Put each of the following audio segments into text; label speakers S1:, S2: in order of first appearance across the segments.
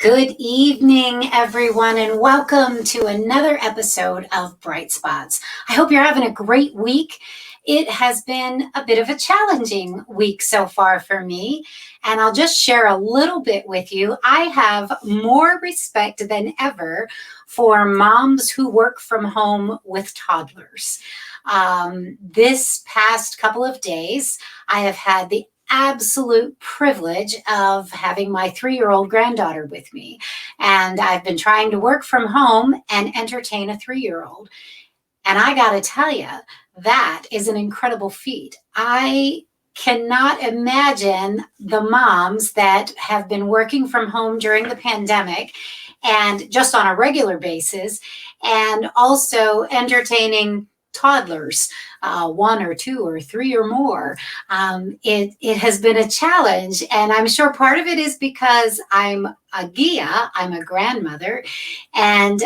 S1: Good evening, everyone, and welcome to another episode of Bright Spots. I hope you're having a great week. It has been a bit of a challenging week so far for me, and I'll just share a little bit with you. I have more respect than ever for moms who work from home with toddlers. This past couple of days, I have had the absolute privilege of having my 3-year-old granddaughter with me. And I've been trying to work from home and entertain a 3-year-old. And I got to tell you, that is an incredible feat. I cannot imagine the moms that have been working from home during the pandemic and just on a regular basis, and also entertaining toddlers, one or two or three or more. It has been a challenge, and I'm sure part of it is because I'm a Gia, I'm a grandmother, and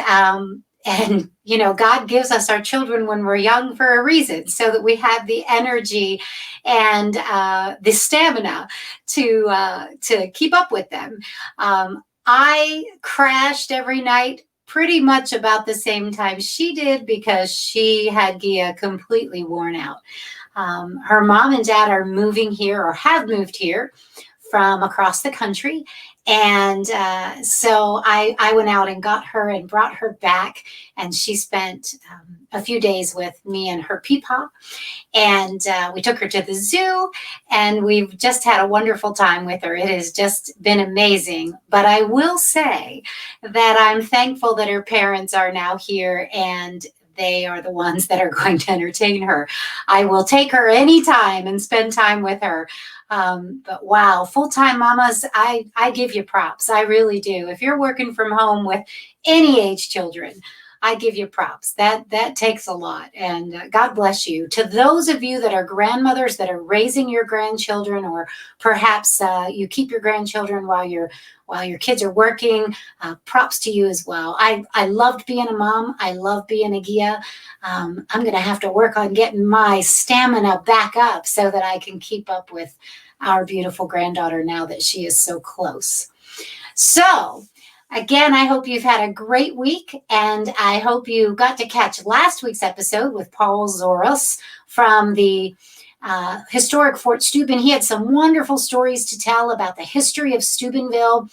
S1: God gives us our children when we're young for a reason, so that we have the energy and the stamina to keep up with them. I crashed every night pretty much about the same time she did because she had Gia completely worn out. Her mom and dad are moving here or have moved here from across the country. And so I went out and got her and brought her back, and she spent a few days with me and her peepaw. And we took her to the zoo, and we've just had a wonderful time with her. It has just been amazing. But I will say that I'm thankful that her parents are now here, and they are the ones that are going to entertain her. I will take her anytime and spend time with her. But wow, full-time mamas, I give you props. I really do. If you're working from home with any age children, I give you props. That takes a lot, and God bless you. To those of you that are grandmothers that are raising your grandchildren, or perhaps you keep your grandchildren while your kids are working, props to you as well. I loved being a mom. I love being a Gia. I'm going to have to work on getting my stamina back up so that I can keep up with our beautiful granddaughter now that she is so close. So, again, I hope you've had a great week, and I hope you got to catch last week's episode with Paul Zoros from the historic Fort Steuben. He had some wonderful stories to tell about the history of Steubenville.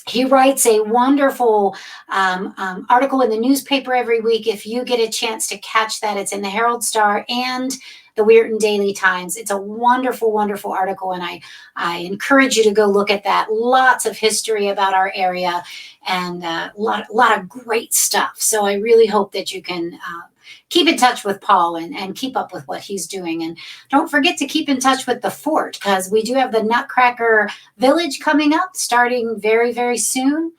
S1: He writes a wonderful article in the newspaper every week. If you get a chance to catch that, it's in the Herald Star and the Weirton Daily Times. It's a wonderful, wonderful article, and I encourage you to go look at that. Lots of history about our area, and a lot of great stuff. So I really hope that you can keep in touch with Paul and keep up with what he's doing. And don't forget to keep in touch with the fort, because we do have the Nutcracker Village coming up starting very, very soon.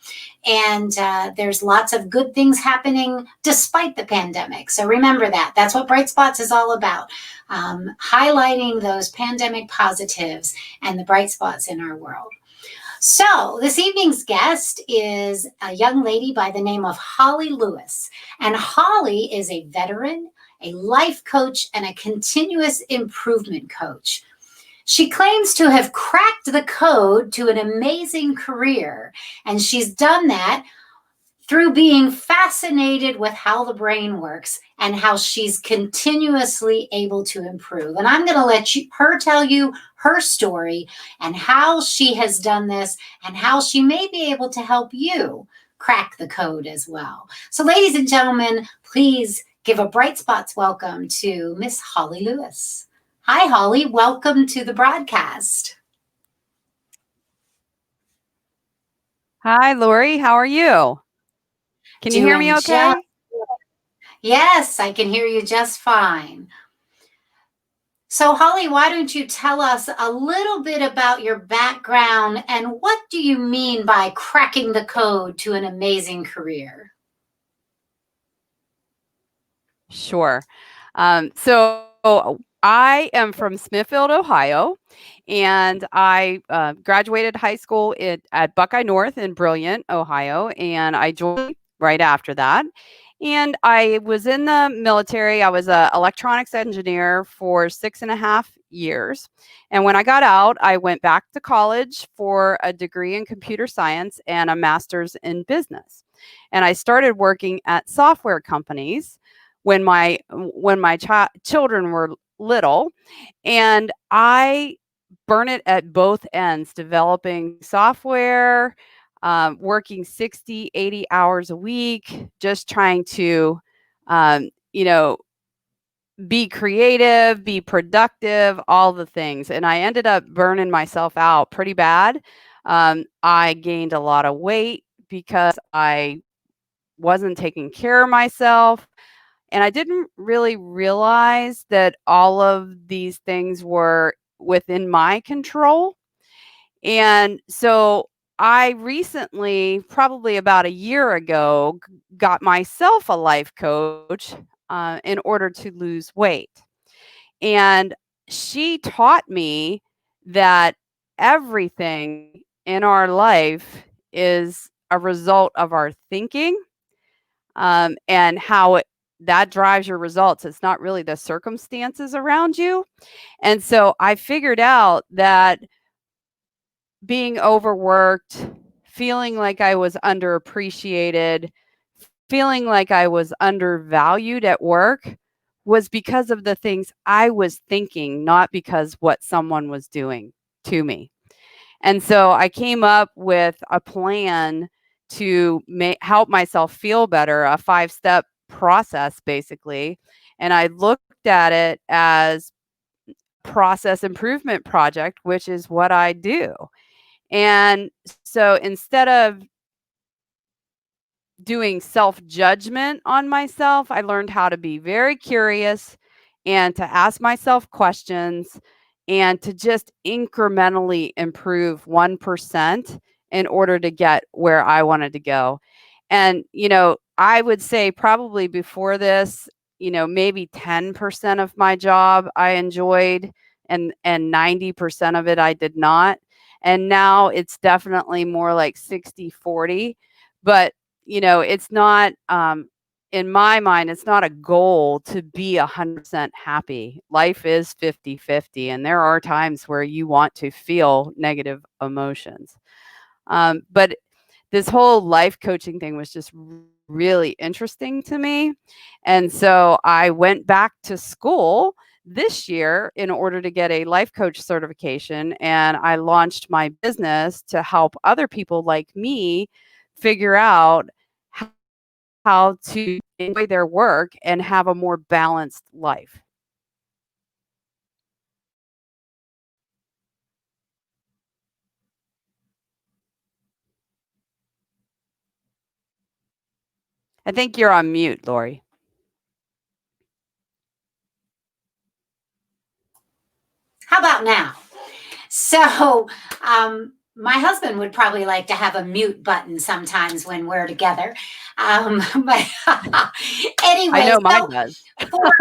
S1: And there's lots of good things happening despite the pandemic. So remember that. That's what Bright Spots is all about. Highlighting those pandemic positives and the bright spots in our world. So this evening's guest is a young lady by the name of Holly Lewis. And Holly is a veteran, a life coach, and a continuous improvement coach. She claims to have cracked the code to an amazing career, and she's done that through being fascinated with how the brain works and how she's continuously able to improve. And I'm going to let her tell you her story and how she has done this and how she may be able to help you crack the code as well. So ladies and gentlemen, please give a Bright Spots welcome to Miss Holly Lewis. Hi, Holly. Welcome to the broadcast.
S2: Hi, Lori. How are you? Can you hear me okay?
S1: Yes, I can hear you just fine. So, Holly, why don't you tell us a little bit about your background and what do you mean by cracking the code to an amazing career?
S2: Sure. So I am from Smithfield, Ohio, and I graduated high school at Buckeye North in Brilliant, Ohio, and I joined right after that. And I was in the military. I was an electronics engineer for 6.5 years. And when I got out, I went back to college for a degree in computer science and a master's in business. And I started working at software companies when my children were little, and I burn it at both ends, developing software, working 60, 80 hours a week, just trying to, um, you know, be creative, be productive, all the things. And I ended up burning myself out pretty bad. I gained a lot of weight because I wasn't taking care of myself. And I didn't really realize that all of these things were within my control. And so I recently, probably about a year ago, got myself a life coach in order to lose weight. And she taught me that everything in our life is a result of our thinking, and how that drives your results. It's not really the circumstances around you. And so I figured out that being overworked, feeling like I was underappreciated, feeling like I was undervalued at work was because of the things I was thinking, not because what someone was doing to me. And so I came up with a plan to help myself feel better, a 5-step process basically. And I looked at it as process improvement project, which is what I do. And so instead of doing self-judgment on myself, I learned how to be very curious and to ask myself questions and to just incrementally improve 1% in order to get where I wanted to go. And, I would say probably before this, maybe 10% of my job I enjoyed, and 90% of it I did not. And now it's definitely more like 60-40. But it's not, in my mind, it's not a goal to be 100% happy. Life is 50-50, and there are times where you want to feel negative emotions. But this whole life coaching thing was just really interesting to me. And so I went back to school this year in order to get a life coach certification. And I launched my business to help other people like me figure out how to enjoy their work and have a more balanced life. I think you're on mute, Lori.
S1: How about now? So, my husband would probably like to have a mute button sometimes when we're together. But
S2: I
S1: anyway,
S2: know mine
S1: so
S2: does.
S1: for,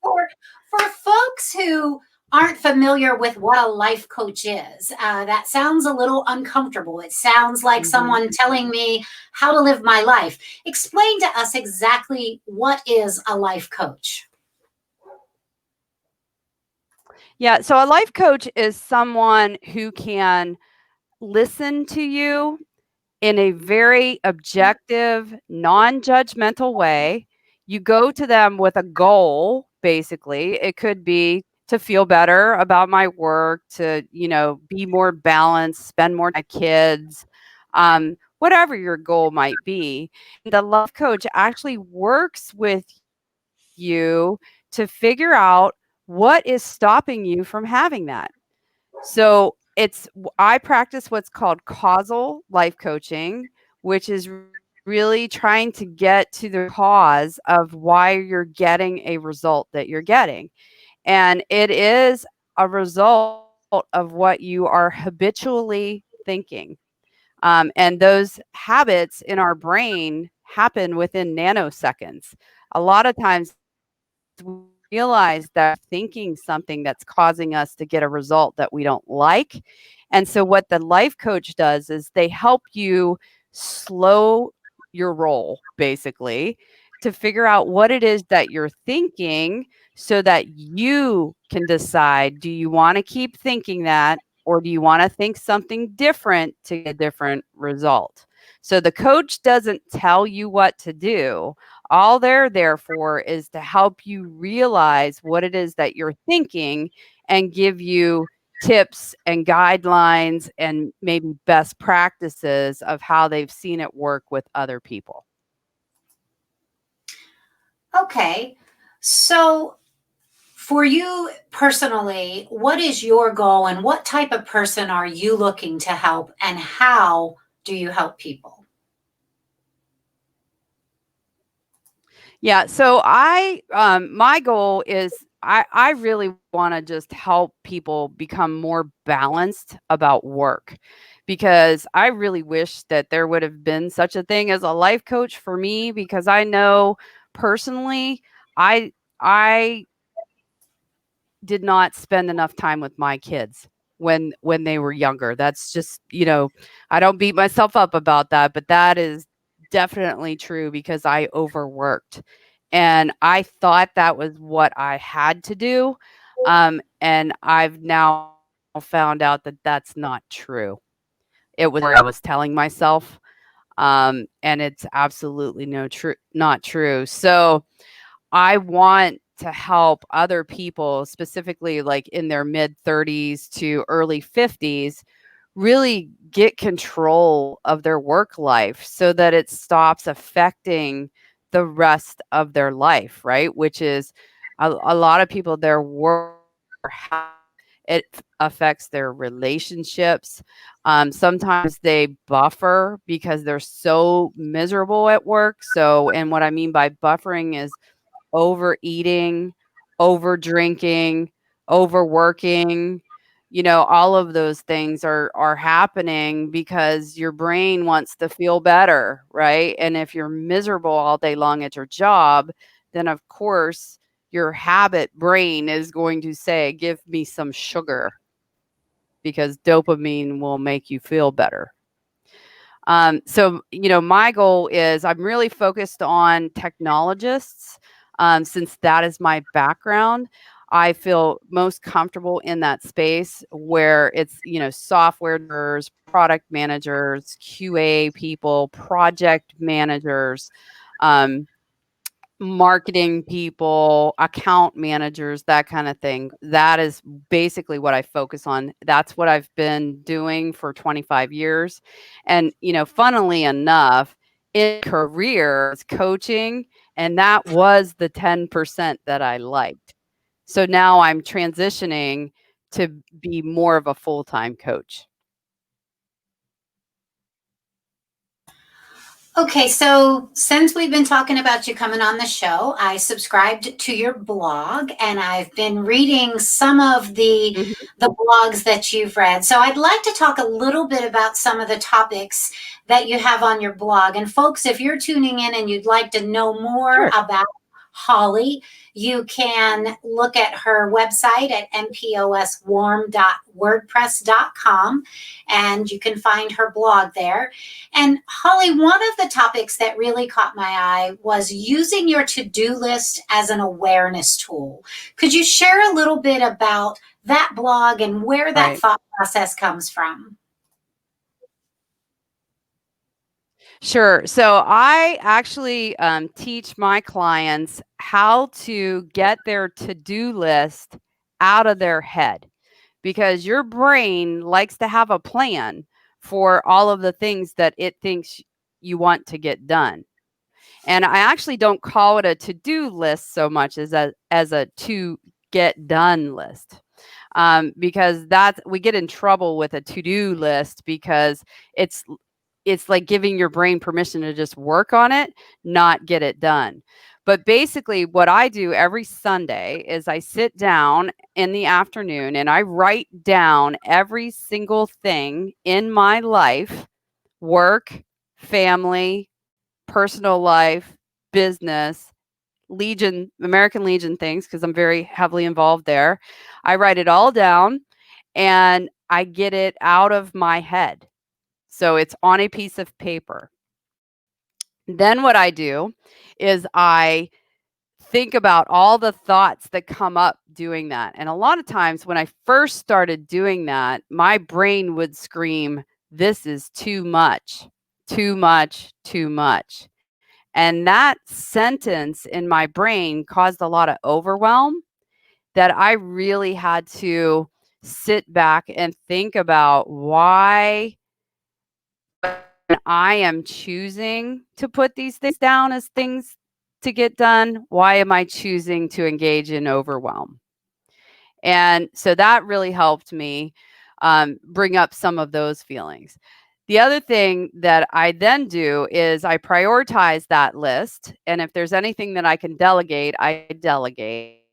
S1: for for folks who aren't familiar with what a life coach is, that sounds a little uncomfortable. It sounds like
S2: Mhm.
S1: someone telling me how to live my life. Explain to us exactly what is a life coach.
S2: Yeah, so a life coach is someone who can listen to you in a very objective, non-judgmental way. You go to them with a goal, basically. It could be to feel better about my work, to, be more balanced, spend more time with my kids, whatever your goal might be. The life coach actually works with you to figure out what is stopping you from having that. So I practice what's called causal life coaching, which is really trying to get to the cause of why you're getting a result that you're getting. And it is a result of what you are habitually thinking. And those habits in our brain happen within nanoseconds. A lot of times we realize that thinking something that's causing us to get a result that we don't like. And so what the life coach does is they help you slow your role, basically, to figure out what it is that you're thinking so that you can decide, do you want to keep thinking that, or do you want to think something different to get a different result? So the coach doesn't tell you what to do. All they're there for is to help you realize what it is that you're thinking and give you tips and guidelines and maybe best practices of how they've seen it work with other people.
S1: Okay. So, for you personally, what is your goal and what type of person are you looking to help and how do you help people?
S2: Yeah, so my goal is I really want to just help people become more balanced about work, because I really wish that there would have been such a thing as a life coach for me, because I know personally I I did not spend enough time with my kids when they were younger. That's just, I don't beat myself up about that, but that is definitely true because I overworked. And I thought that was what I had to do. And I've now found out that that's not true. It was I was telling myself. And it's absolutely not true. So I want to help other people, specifically like in their mid 30s to early 50s, really get control of their work life so that it stops affecting the rest of their life, right? Which is a lot of people, their work, it affects their relationships. Sometimes they buffer because they're so miserable at work. So, and what I mean by buffering is overeating, over drinking, overworking. All of those things are happening because your brain wants to feel better, right? And if you're miserable all day long at your job, then of course your habit brain is going to say, give me some sugar, because dopamine will make you feel better. So, my goal is I'm really focused on technologists, since that is my background. I feel most comfortable in that space where it's, software developers, product managers, QA people, project managers, um, marketing people, account managers, that kind of thing. That is basically what I focus on. That's what I've been doing for 25 years. And, funnily enough, in career is coaching, and that was the 10% that I liked. So now I'm transitioning to be more of a full-time coach.
S1: Okay, so since we've been talking about you coming on the show, I subscribed to your blog and I've been reading some of
S2: Mhm.
S1: the blogs that you've read. So I'd like to talk a little bit about some of the topics that you have on your blog. And folks, if you're tuning in and you'd like to know more
S2: Sure.
S1: about Holly, you can look at her website at mposwarm.wordpress.com and you can find her blog there. And Holly, one of the topics that really caught my eye was using your to do list as an awareness tool. Could you share a little bit about that blog and where that
S2: Right.
S1: thought process comes from?
S2: Sure. So I actually teach my clients how to get their to do list out of their head, because your brain likes to have a plan for all of the things that it thinks you want to get done. And I actually don't call it a to do list so much as a to get done list. Because that's we get in trouble with a to do list because it's it's like giving your brain permission to just work on it, not get it done. But basically, what I do every Sunday is I sit down in the afternoon and I write down every single thing in my life: work, family, personal life, business, American Legion things, because I'm very heavily involved there. I write it all down and I get it out of my head. So it's on a piece of paper. Then what I do is I think about all the thoughts that come up doing that. And a lot of times when I first started doing that, my brain would scream, "This is too much, too much, too much." And that sentence in my brain caused a lot of overwhelm that I really had to sit back and think about why I am choosing to put these things down as things to get done. Why am I choosing to engage in overwhelm? And so that really helped me bring up some of those feelings. The other thing that I then do is I prioritize that list. And if there's anything that I can delegate, I delegate.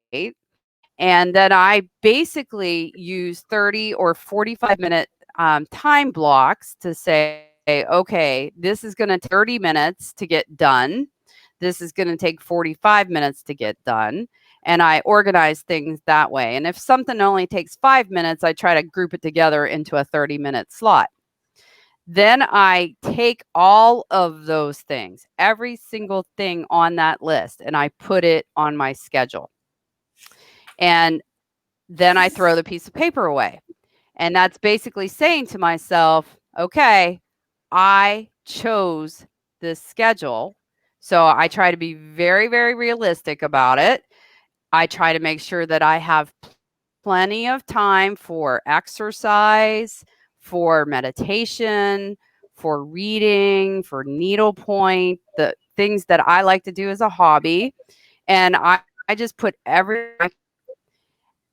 S2: And then I basically use 30 or 45-minute time blocks to say, okay, this is going to take 30 minutes to get done. This is going to take 45 minutes to get done. And I organize things that way. And if something only takes 5 minutes, I try to group it together into a 30-minute slot. Then I take all of those things, every single thing on that list, and I put it on my schedule. And then I throw the piece of paper away. And that's basically saying to myself, okay, I chose this schedule. So I try to be very, very realistic about it. I try to make sure that I have plenty of time for exercise, for meditation, for reading, for needlepoint, the things that I like to do as a hobby. And I just put every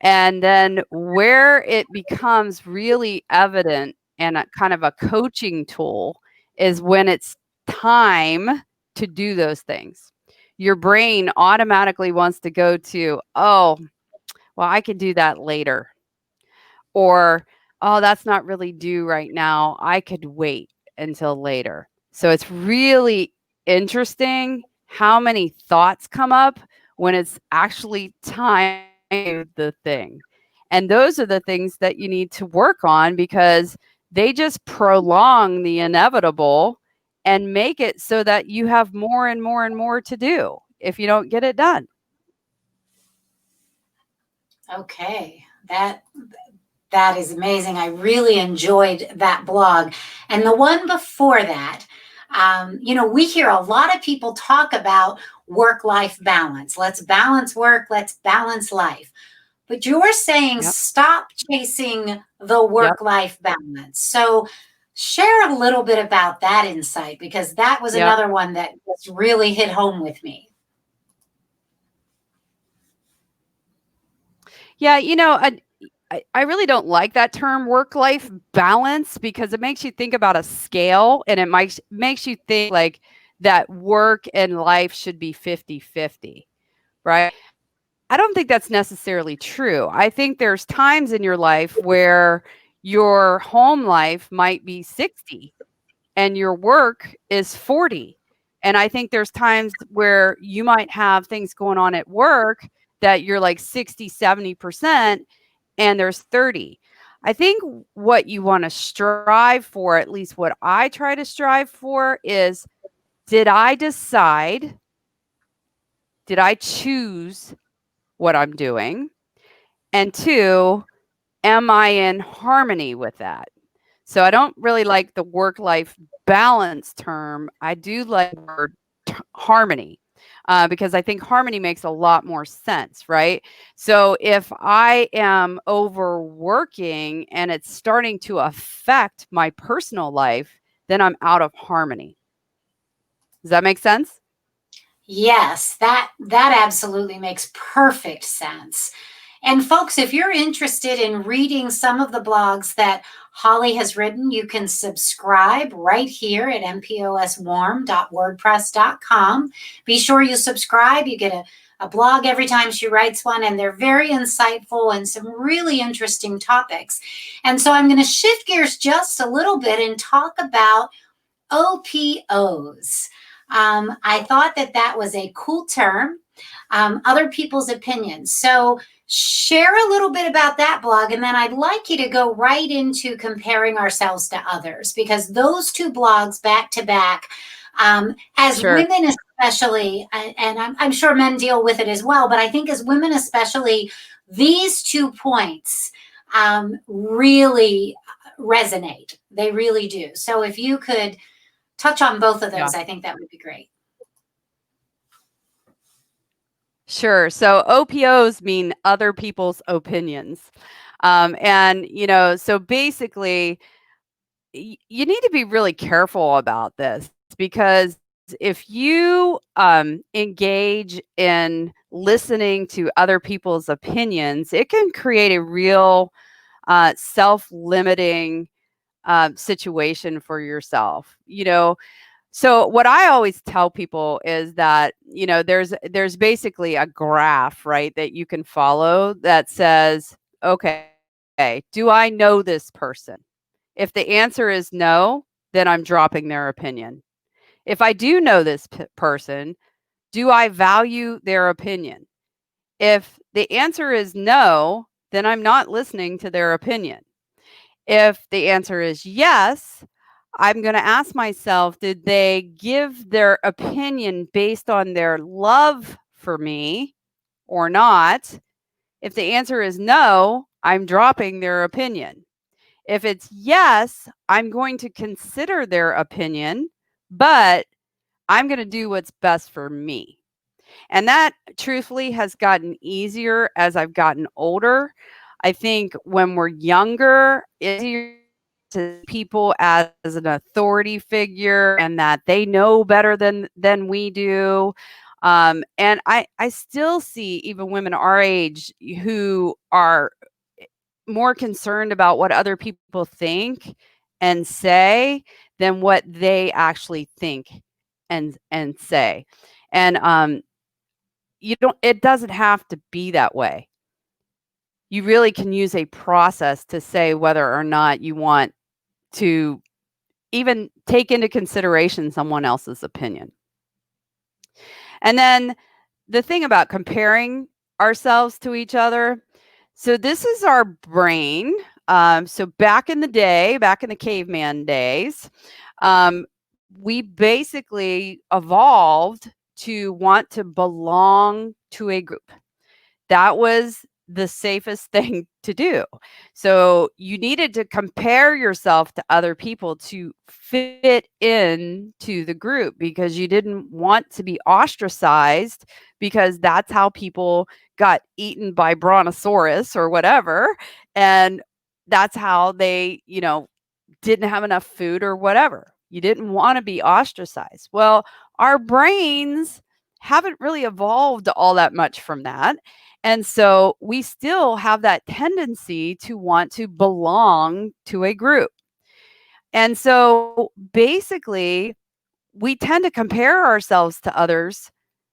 S2: and then where it becomes really evident and a kind of a coaching tool is when it's time to do those things. Your brain automatically wants to go to, oh, well, I can do that later. Or, oh, that's not really due right now. I could wait until later. So it's really interesting how many thoughts come up when it's actually time to do the thing. And those are the things that you need to work on because they just prolong the inevitable and make it so that you have more and more and more to do if you don't get it done.
S1: Okay, that is amazing. I really enjoyed that blog. And the one before that, we hear a lot of people talk about work life balance. Let's balance work, let's balance life. But you're saying
S2: Yep.
S1: stop chasing the
S2: Yep.
S1: work life balance. So, share a little bit about that insight because that was
S2: Yep.
S1: another one that just really hit home with me.
S2: Yeah, I really don't like that term work-life balance because it makes you think about a scale and it makes you think like that work and life should be 50-50, right? I don't think that's necessarily true. I think there's times in your life where your home life might be 60 and your work is 40. And I think there's times where you might have things going on at work that you're like 60, 70% and there's 30. I think what you want to strive for, at least what I try to strive for, is did I decide, did I choose what I'm doing? And two, am I in harmony with that? So I don't really like the work life balance term. I do like the word harmony because I think harmony makes a lot more sense, right? So if I am overworking and it's starting to affect my personal life, then I'm out of harmony. Does that make sense?
S1: Yes, that absolutely makes perfect sense. And folks, if you're interested in reading some of the blogs that Holly has written, you can subscribe right here at mposwarm.wordpress.com. Be sure you subscribe. You get a blog every time she writes one, and they're very insightful and some really interesting topics. And so I'm going to shift gears just a little bit and talk about OPOs. I thought that was a cool term. Other people's opinions. So share a little bit about that blog, and then I'd like you to go right into comparing ourselves to others because those two blogs back to back As
S2: Sure.
S1: women, especially, and I'm sure men deal with it as well, but I think as women, especially, these 2 points really resonate. They really do. So if you could touch on both of
S2: Yeah.
S1: those, I think that would be great.
S2: Sure. So OPOs mean other people's opinions. And, so basically, you need to be really careful about this because if you engage in listening to other people's opinions, it can create a real self limiting situation for yourself. So what I always tell people is that, there's basically a graph, right, that you can follow that says, okay, do I know this person? If the answer is no, then I'm dropping their opinion. If I do know this person, do I value their opinion? If the answer is no, then I'm not listening to their opinion. If the answer is yes, I'm going to ask myself, did they give their opinion based on their love for me or not? If the answer is no, I'm dropping their opinion. If it's yes, I'm going to consider their opinion, but I'm going to do what's best for me. And that truthfully has gotten easier as I've gotten older. I think when we're younger, it's easier to people as an authority figure and that they know better than we do. And I still see even women our age who are more concerned about what other people think and say than what they actually think and say. And you don't it doesn't have to be that way. You really can use a process to say whether or not you want to even take into consideration someone else's opinion. And then the thing about comparing ourselves to each other, so this is our brain. So back in the day, back in the caveman days, um, we basically evolved to want to belong to a group. That was the safest thing to do. So you needed to compare yourself to other people to fit into the group because you didn't want to be ostracized because that's how people got eaten by brontosaurus or whatever. And that's how they, didn't have enough food or whatever. You didn't want to be ostracized. Well, our brains haven't really evolved all that much from that. And so we still have that tendency to want to belong to a group. And so basically, we tend to compare ourselves to others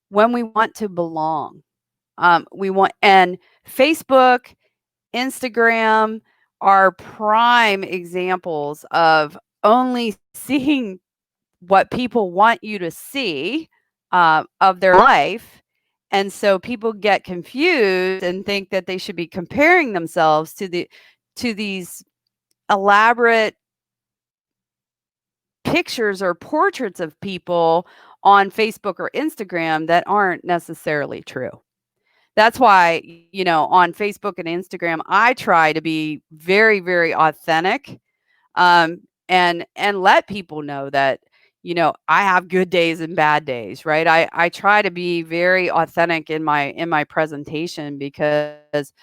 S2: when we want to belong. And Facebook, Instagram are prime examples of only seeing what people want you to see of their life. And so people get confused and think that they should be comparing themselves to these elaborate pictures or portraits of people on Facebook or Instagram that aren't necessarily true. That's why, on Facebook and Instagram, I try to be very, very authentic, and let people know that, I have good days and bad days, right? I try to be very authentic in my presentation because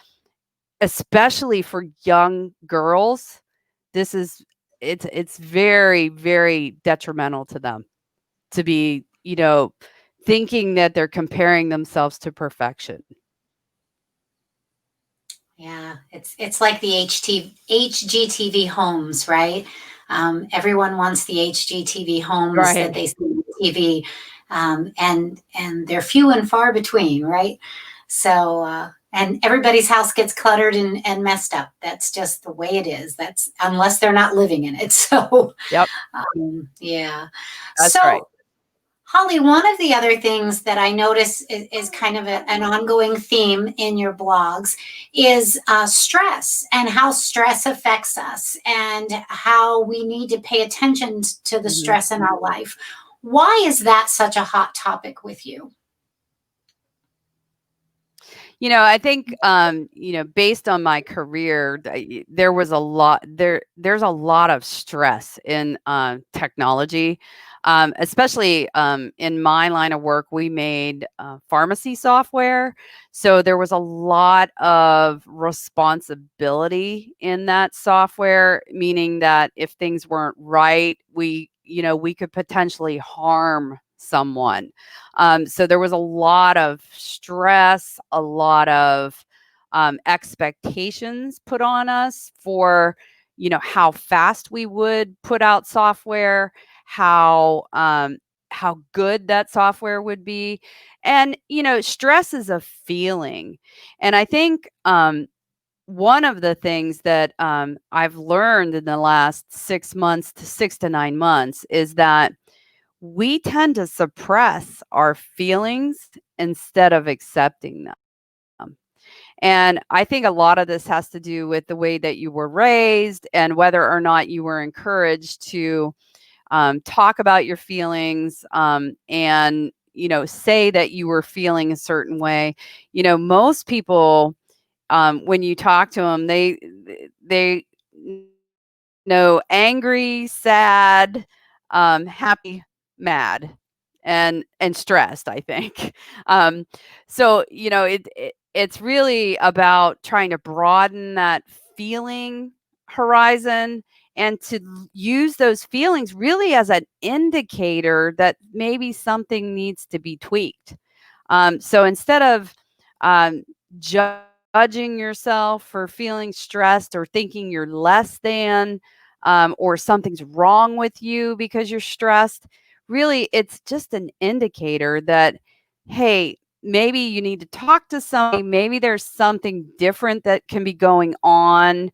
S2: especially for young girls, this is it's very, very detrimental to them to be, thinking that they're comparing themselves to perfection.
S1: Yeah, it's like the HGTV homes, right? Everyone wants the HGTV homes that
S2: Right.
S1: they see on TV, and they're few and far between, right? So, and everybody's house gets cluttered and messed up. That's just the way it is. That's unless they're not living in it. So,
S2: Yep,
S1: yeah.
S2: that's right.
S1: So, Holly, one of the other things that I notice is kind of an ongoing theme in your blogs is stress and how stress affects us and how we need to pay attention to the
S2: Mhm.
S1: stress in our life. Why is that such a hot topic with you?
S2: I think, based on my career, there was a lot there's a lot of stress in technology, especially in my line of work. We made pharmacy software, so there was a lot of responsibility in that software, meaning that if things weren't right, we could potentially harm someone. So there was a lot of stress, a lot of expectations put on us for, how fast we would put out software, how good that software would be, and stress is a feeling, and I think one of the things that I've learned in the last 6 months to 6 to 9 months is that we tend to suppress our feelings instead of accepting them. And I think a lot of this has to do with the way that you were raised and whether or not you were encouraged to talk about your feelings, and say that you were feeling a certain way. Most people, when you talk to them, they know angry, sad, happy, mad, and stressed, I think. Um, so, it's really about trying to broaden that feeling horizon and to use those feelings really as an indicator that maybe something needs to be tweaked. So instead of um, judging yourself for feeling stressed or thinking you're less than, or something's wrong with you because you're stressed, really, it's just an indicator that, hey, maybe you need to talk to somebody. Maybe there's something different that can be going on.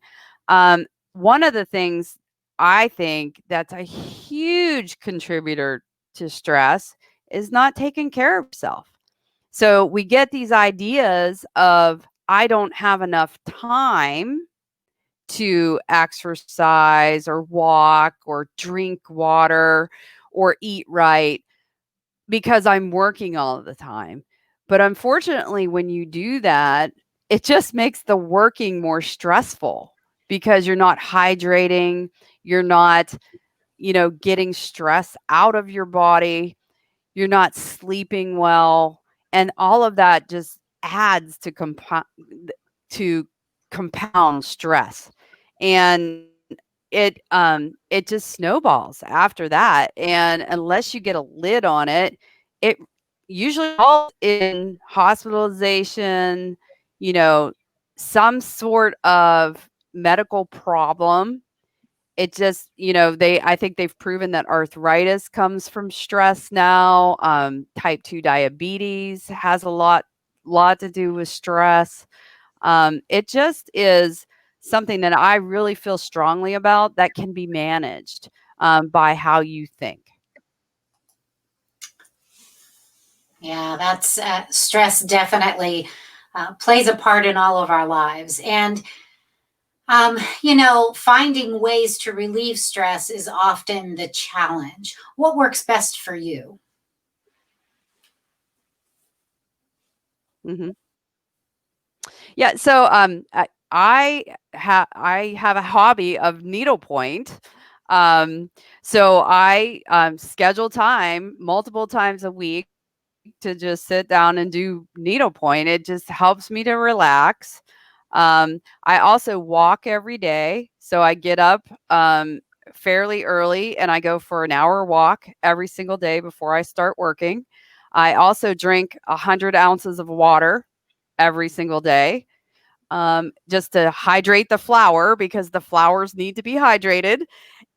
S2: One of the things I think that's a huge contributor to stress is not taking care of yourself. So we get these ideas of, I don't have enough time to exercise or walk or drink water or eat right because I'm working all of the time. But unfortunately, when you do that, it just makes the working more stressful because you're not hydrating, you're not, getting stress out of your body, you're not sleeping well, and all of that just adds to compound stress. And it just snowballs after that. And unless you get a lid on it, it usually results in hospitalization, you know, some sort of medical problem. It just, I think they've proven that arthritis comes from stress now. Type 2 diabetes has a lot to do with stress. It just is something that I really feel strongly about that can be managed by how you think.
S1: Yeah, that's stress definitely plays a part in all of our lives. And, finding ways to relieve stress is often the challenge. What works best for you?
S2: hmm Yeah. So I have a hobby of needlepoint. Um, so I schedule time multiple times a week to just sit down and do needlepoint. It just helps me to relax. I also walk every day. So I get up fairly early and I go for an hour walk every single day before I start working. I also drink 100 ounces of water every single day, just to hydrate the flower because the flowers need to be hydrated.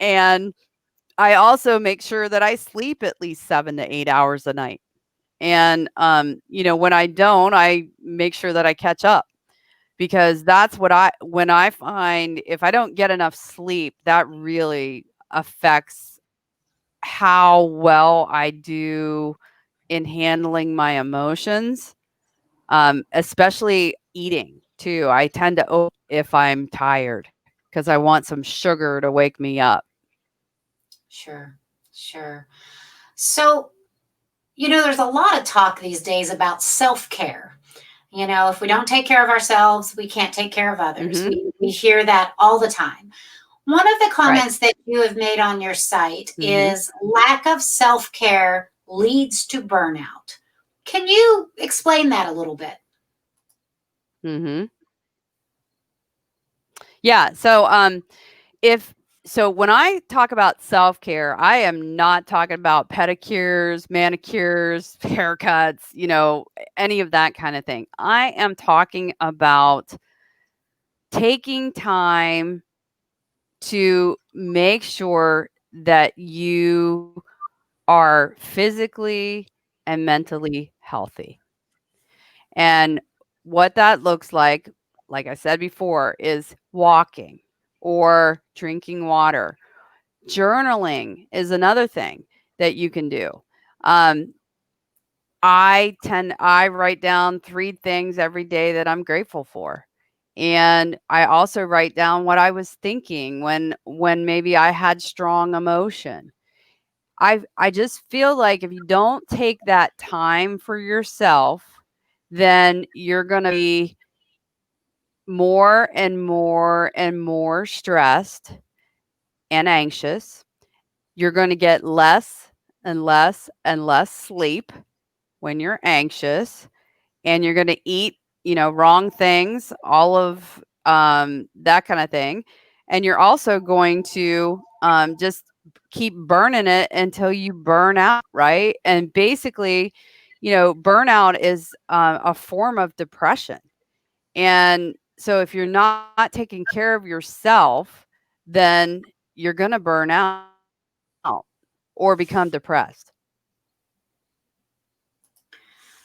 S2: And I also make sure that I sleep at least 7 to 8 hours a night. And, when I don't, I make sure that I catch up because when I find if I don't get enough sleep, that really affects how well I do in handling my emotions, especially eating too. I tend to if I'm tired because I want some sugar to wake me up.
S1: Sure, sure. So, there's a lot of talk these days about self care. If we don't take care of ourselves, we can't take care of others.
S2: Mhm.
S1: We hear that all the time. One of the
S2: Right.
S1: comments that you have made on your site
S2: Mhm.
S1: is lack of self care leads to burnout. Can you explain that a little bit?
S2: Mhm. Yeah, if so when I talk about self-care, I am not talking about pedicures, manicures, haircuts, any of that kind of thing. I am talking about taking time to make sure that you are physically and mentally healthy. And what that looks like I said before, is walking or drinking water. Journaling is another thing that you can do. Um, I write down 3 things every day that I'm grateful for. And I also write down what I was thinking when maybe I had strong emotion. I just feel like if you don't take that time for yourself, then you're gonna be more and more and more stressed and anxious. You're gonna get less and less and less sleep when you're anxious, and you're gonna eat, wrong things, all of, that kinda thing, and you're also going to, just keep burning it until you burn out, right? And basically, burnout is, a form of depression, and so if you're not taking care of yourself, then you're gonna burn out or become depressed.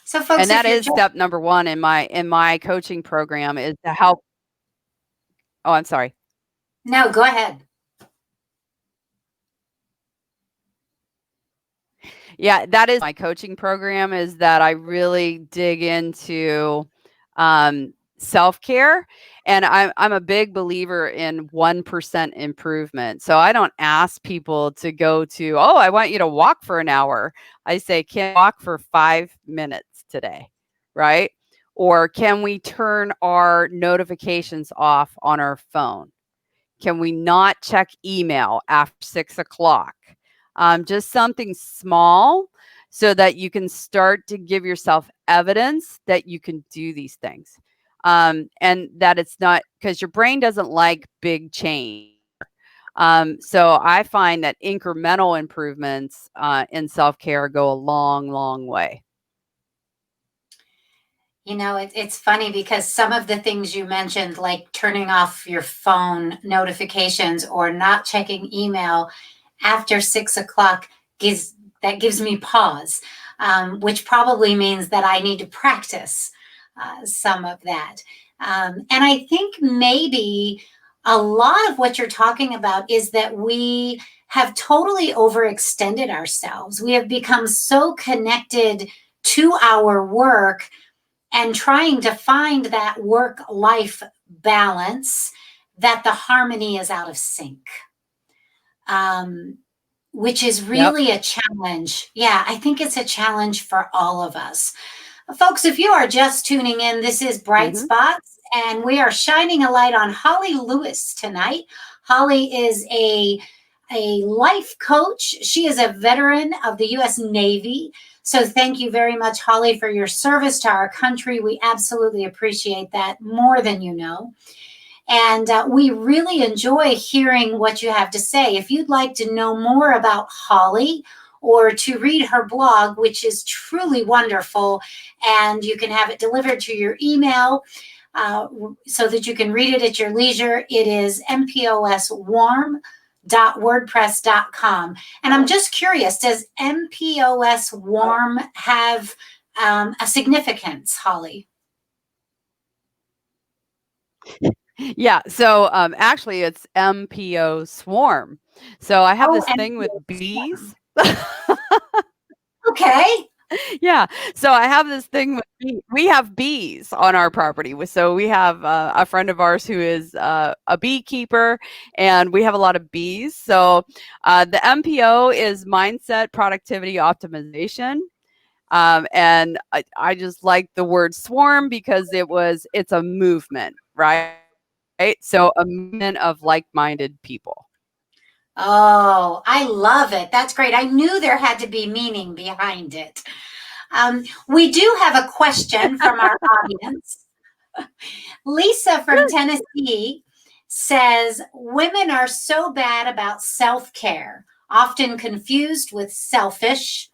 S1: So,
S2: And
S1: folks,
S2: that
S1: if you're
S2: is
S1: just
S2: step number 1 in my coaching program is to help. Oh, I'm sorry.
S1: no, go ahead.
S2: Yeah, that is my coaching program, is that I really dig into, self-care, and I'm a big believer in 1% improvement. So I don't ask people to go to, "Oh, I want you to walk for an hour." I say, "Can you walk for 5 minutes today?" Right? Or, "Can we turn our notifications off on our phone?" Can we not check email after 6 o'clock? Just something small so that you can start to give yourself evidence that you can do these things. And that it's not because your brain doesn't like big change. So I find that incremental improvements in self care go a long, long way.
S1: It's funny because some of the things you mentioned, like turning off your phone notifications or not checking email after 6 o'clock, gives me pause, which probably means that I need to practice some of that. And I think maybe a lot of what you're talking about is that we have totally overextended ourselves. We have become so connected to our work and trying to find that work life balance that the harmony is out of sync, um, which is
S2: Yep.
S1: really a challenge. Yeah, I think it's a challenge for all of us. Folks, if you are just tuning in, this is Bright
S2: Hmm.
S1: Spots, and we are shining a light on Holly Lewis tonight. Holly is a life coach. She is a veteran of the U.S. Navy. So thank you very much, Holly, for your service to our country. We absolutely appreciate that more than you know. And we really enjoy hearing what you have to say. If you'd like to know more about Holly or to read her blog, which is truly wonderful, and you can have it delivered to your email so that you can read it at your leisure, it is mposwarm.wordpress.com. And I'm just curious, does MPOS Warm have a significance, Holly?
S2: Yeah. So actually, it's MPO swarm. So I have
S1: Oh,
S2: this thing with
S1: MPOS Warm.
S2: bees.
S1: Okay.
S2: Yeah. So I have this thing with we have bees on our property. So we have a friend of ours who is a beekeeper, and we have a lot of bees. So the MPO is mindset productivity optimization. And I just like the word swarm because it's a movement, right? So a movement of like-minded people.
S1: Oh, I love it. That's great. I knew there had to be meaning behind it. We do have a question from our audience. Lisa from Tennessee says women are so bad about self care, often confused with selfish,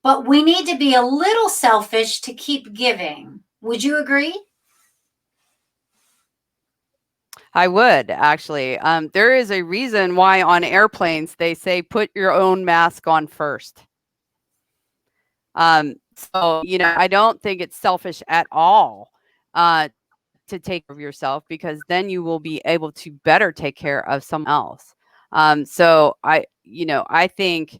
S1: but we need to be a little selfish to keep giving. Would you agree?
S2: I would actually. There is a reason why on airplanes they say put your own mask on first. So, I don't think it's selfish at all to take care of yourself because then you will be able to better take care of someone else. So I think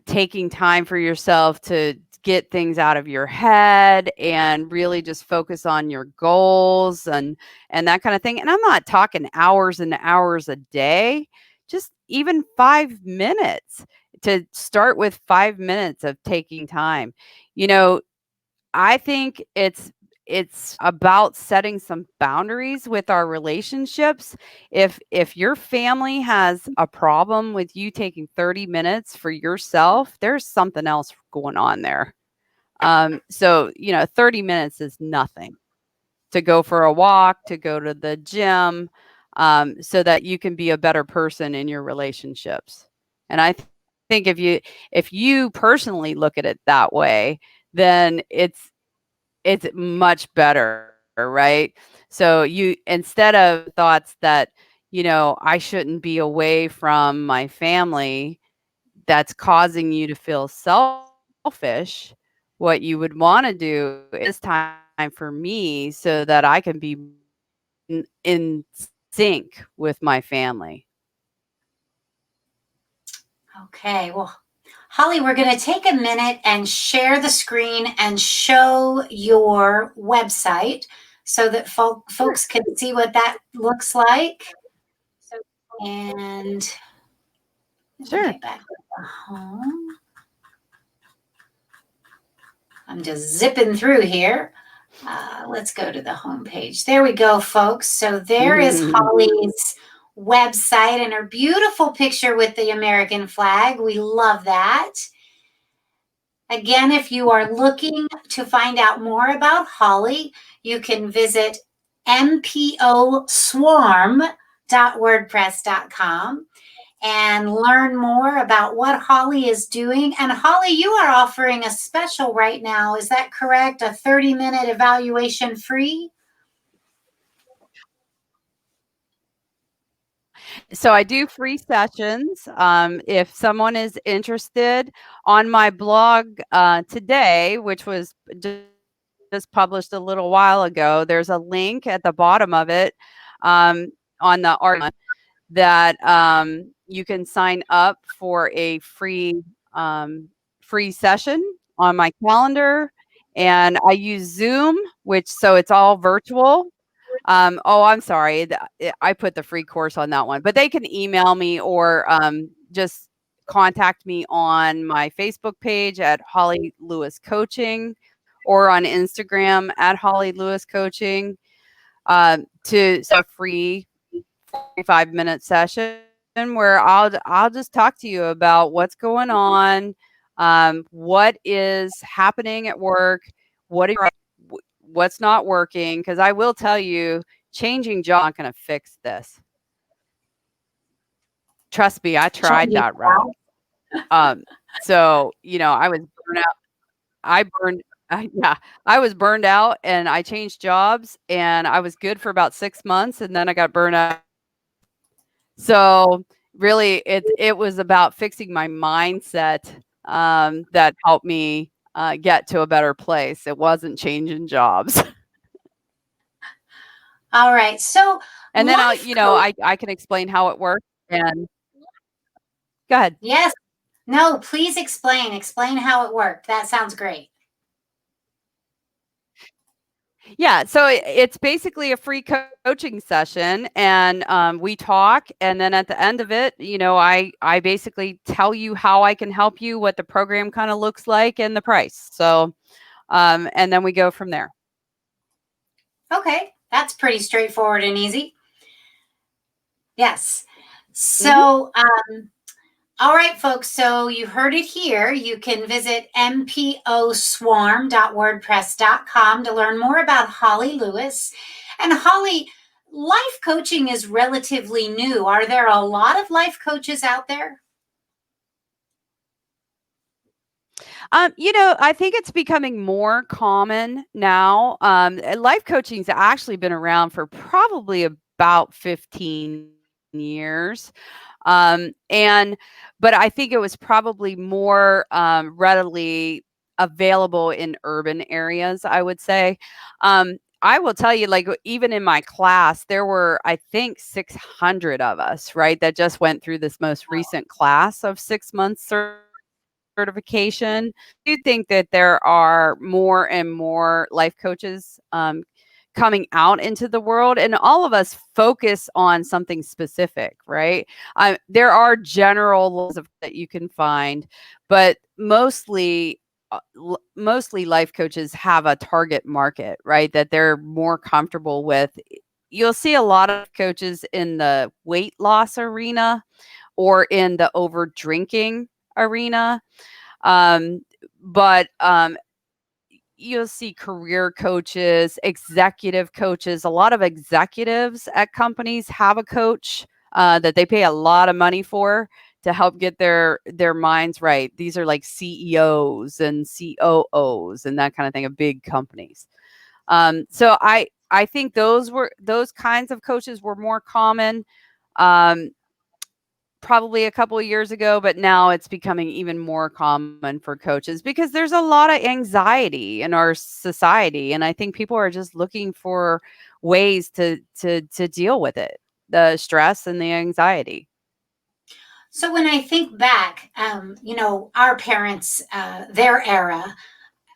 S2: taking time for yourself to get things out of your head and really just focus on your goals and that kind of thing. And I'm not talking hours and hours a day, just even 5 minutes to start with 5 minutes of taking time. You know, I think it's about setting some boundaries with our relationships. If your family has a problem with you taking 30 minutes for yourself, there's something else going on there. So 30 minutes is nothing to go for a walk, to go to the gym, so that you can be a better person in your relationships. And I think if you personally look at it that way, then it's much better, right? So you instead of thoughts that, I shouldn't be away from my family, that's causing you to feel selfish, what you would want to do is time for me so that I can be in sync with my family.
S1: Okay, well, Holly, we're going to take a minute and share the screen and show your website so that folks can see what that looks like. And let me
S2: Sure.
S1: get back to the home. I'm just zipping through here. Let's go to the home page. There we go, folks. So there is Holly's website and her beautiful picture with the American flag. We love that. Again, if you are looking to find out more about Holly, you can visit mposwarm.wordpress.com and learn more about what Holly is doing. And Holly, you are offering a special right now. Is that correct? A 30-minute evaluation free?
S2: So I do free sessions. If someone is interested on my blog today, which was just published a little while ago, there's a link at the bottom of it on the article that you can sign up for a free session on my calendar. And I use Zoom, which so it's all virtual. Oh, I'm sorry. I put the free course on that one, but they can email me or just contact me on my Facebook page at Holly Lewis Coaching or on Instagram at Holly Lewis Coaching to set a free 45-minute session where I'll just talk to you about what's going on, what is happening at work, what are what's not working, because I will tell you, changing jobs not going to fix this. Trust me, I tried that route. Um, so I was burned out. I burned, yeah, I was burned out, and I changed jobs, and I was good for about 6 months, and then I got burned out. So really, it was about fixing my mindset that helped me get to a better place. It wasn't changing jobs.
S1: All right. So
S2: And then
S1: life coach,
S2: I can explain how it works. And go ahead.
S1: yes. No, please explain. Explain how it worked. That sounds great.
S2: Yeah, so it's basically a free coaching session, and we talk, and then at the end of it, I basically tell you how I can help you, what the program kind of looks like, and the price. So, and then we go from there.
S1: Okay, that's pretty straightforward and easy. Yes.
S2: Hmm.
S1: So, all right, folks. So you heard it here. You can visit mposwarm.wordpress.com to learn more about Holly Lewis. And Holly, life coaching is relatively new. Are there a lot of life coaches out there?
S2: I think it's becoming more common now. Life coaching's actually been around for probably about 15 years. And but I think it was probably more readily available in urban areas, I would say. I will tell you, like, even in my class, there were, I think, 600 of us, right, that just went through this most recent class of 6 months certification. I do think that there are more and more life coaches coming out into the world, and all of us focus on something specific, right? There are general laws of that you can find, but mostly life coaches have a target market, right? That they're more comfortable with. You'll see a lot of coaches in the weight loss arena or in the over drinking arena. um, but you'll see career coaches, executive coaches. A lot of executives at companies have a coach that they pay a lot of money for to help get their minds right. These are like CEOs and COOs and that kind of thing of big companies. So I think those kinds of coaches were more common. Um, Probably a couple of years ago, but now it's becoming even more common for coaches because there's a lot of anxiety in our society, and I think people are just looking for ways to deal with it, the stress and the anxiety.
S1: So when I think back, our parents, their era,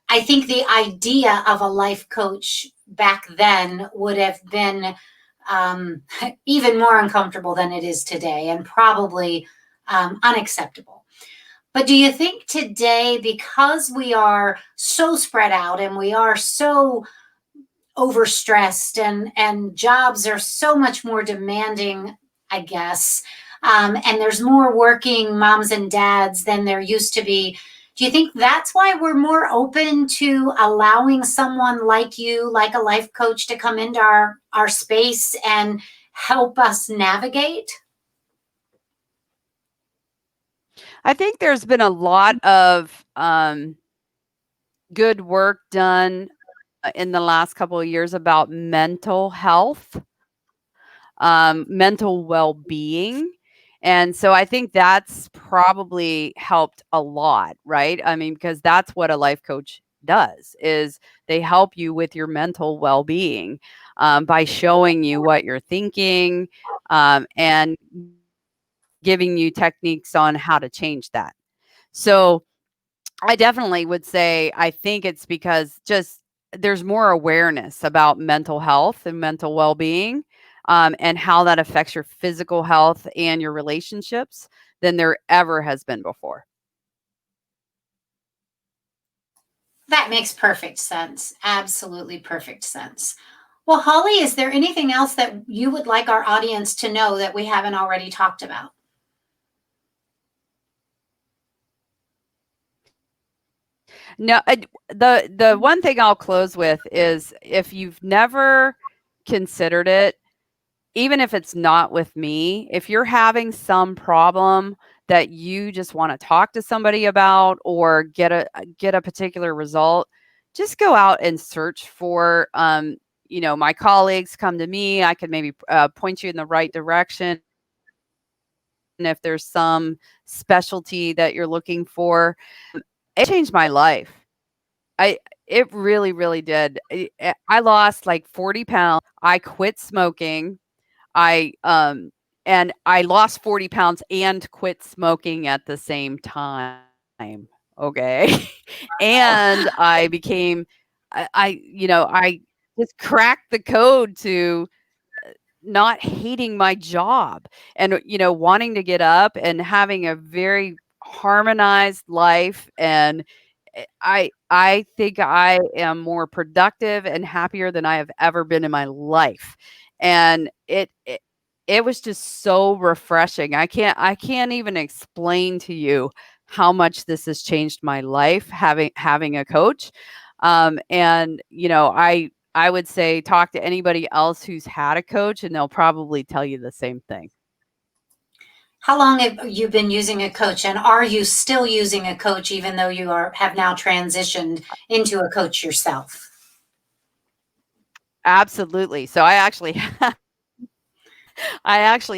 S1: I think the idea of a life coach back then would have been um, even more uncomfortable than it is today and probably unacceptable. But do you think today, because we are so spread out and we are so overstressed and jobs are so much more demanding, I guess, and there's more working moms and dads than there used to be, do you think that's why we're more open to allowing someone like you, like a life coach, to come into our space and help us navigate?
S2: I think there's been a lot of good work done in the last couple of years about mental health, mental well-being. And so I think that's probably helped a lot, right? I mean, because that's what a life coach does is they help you with your mental well-being by showing you what you're thinking and giving you techniques on how to change that. So I definitely would say I think it's because just there's more awareness about mental health and mental well-being, and how that affects your physical health and your relationships than there ever has been before.
S1: That makes perfect sense. Absolutely perfect sense. Well, Holly, is there anything else that you would like our audience to know that we haven't already talked about?
S2: No, the one thing I'll close with is if you've never considered it, even if it's not with me, if you're having some problem that you just want to talk to somebody about or get a particular result, just go out and search for my colleagues come to me. I could maybe point you in the right direction if there's some specialty that you're looking for. It changed my life. I It really, really did. I lost like 40 pounds. I quit smoking. I and I lost 40 pounds and quit smoking at the same time. Okay. And I became, I just cracked the code to not hating my job and, wanting to get up and having a very harmonized life. And I think I am more productive and happier than I have ever been in my life. And it was just so refreshing. I can't even explain to you how much this has changed my life having a coach. And I would say talk to anybody else who's had a coach and they'll probably tell you the same thing.
S1: How long have you been using a coach, and are you still using a coach even though you have now transitioned into a coach yourself?
S2: Absolutely. So I actually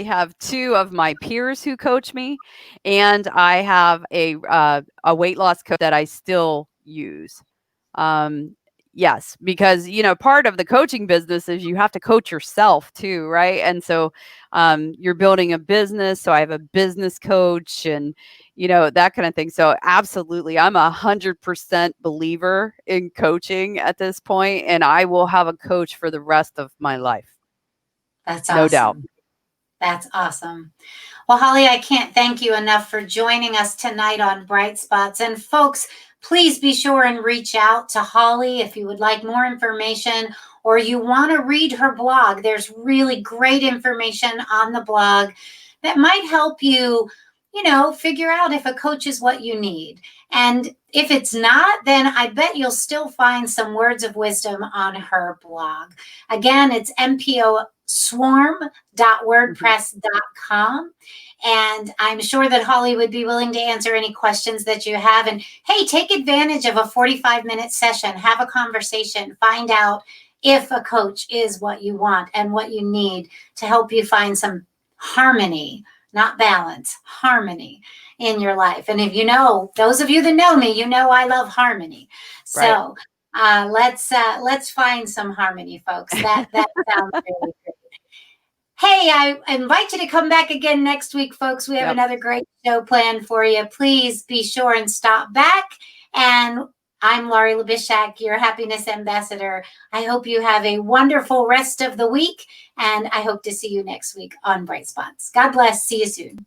S2: have 2 of my peers who coach me, and I have a weight loss coach that I still use. Um, yes, because, part of the coaching business is you have to coach yourself too, right? And so, you're building a business, so I have a business coach and, that kind of thing. So absolutely, I'm 100% believer in coaching at this point, and I will have a coach for the rest of my life.
S1: That's
S2: No doubt.
S1: awesome. That's awesome. Well, Holly, I can't thank you enough for joining us tonight on Bright Spots. And folks, please be sure and reach out to Holly if you would like more information or you want to read her blog. There's really great information on the blog that might help you, figure out if a coach is what you need. And if it's not, then I bet you'll still find some words of wisdom on her blog. Again, it's
S2: Mhm.
S1: mposwarm.wordpress.com. And I'm sure that Holly would be willing to answer any questions that you have. And hey, take advantage of a 45-minute session, have a conversation, find out if a coach is what you want and what you need to help you find some harmony, not balance, harmony in your life. And if those of you that know me, I love harmony.
S2: Right.
S1: So let's find some harmony, folks. That sounds really good. Hey, I invite you to come back again next week, folks. We have
S2: Yep.
S1: another great show planned for you. Please be sure and stop back. And I'm Laurie Labishak, your happiness ambassador. I hope you have a wonderful rest of the week, and I hope to see you next week on Bright Spots. God bless. See you soon.